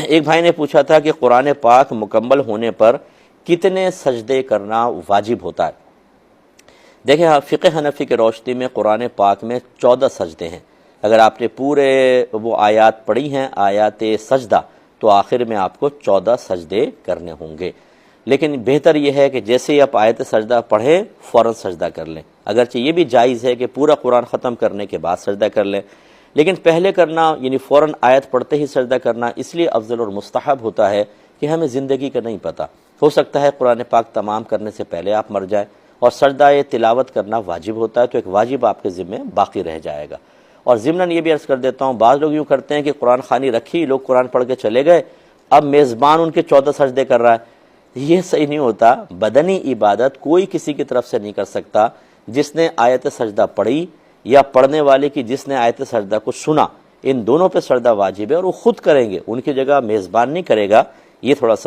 ایک بھائی نے پوچھا تھا کہ قرآن پاک مکمل ہونے پر کتنے سجدے کرنا واجب ہوتا ہے؟ دیکھیں فقہ حنفی کے روشنی میں قرآن پاک میں 14 سجدے ہیں۔ اگر آپ نے پورے وہ آیات پڑھی ہیں، آیات سجدہ، تو آخر میں آپ کو 14 سجدے کرنے ہوں گے۔ لیکن بہتر یہ ہے کہ جیسے ہی آپ آیت سجدہ پڑھیں فوراً سجدہ کر لیں، اگرچہ یہ بھی جائز ہے کہ پورا قرآن ختم کرنے کے بعد سجدہ کر لیں، لیکن پہلے کرنا یعنی فوراً آیت پڑھتے ہی سجدہ کرنا اس لیے افضل اور مستحب ہوتا ہے کہ ہمیں زندگی کا نہیں پتہ، ہو سکتا ہے قرآن پاک تمام کرنے سے پہلے آپ مر جائیں، اور سجدہ تلاوت کرنا واجب ہوتا ہے، تو ایک واجب آپ کے ذمہ باقی رہ جائے گا۔ اور ضمناً یہ بھی عرض کر دیتا ہوں، بعض لوگ یوں کرتے ہیں کہ قرآن خوانی رکھی، لوگ قرآن پڑھ کے چلے گئے، اب میزبان ان کے 14 سجدے کر رہا ہے۔ یہ صحیح نہیں ہوتا۔ بدنی عبادت کوئی کسی کی طرف سے نہیں کر سکتا، جس نے آیت سجدہ پڑھی یا پڑھنے والے کی جس نے آیت سجدہ کو سنا، ان دونوں پہ سجدہ واجب ہے، اور وہ خود کریں گے، ان کی جگہ میزبان نہیں کرے گا۔ یہ تھوڑا سا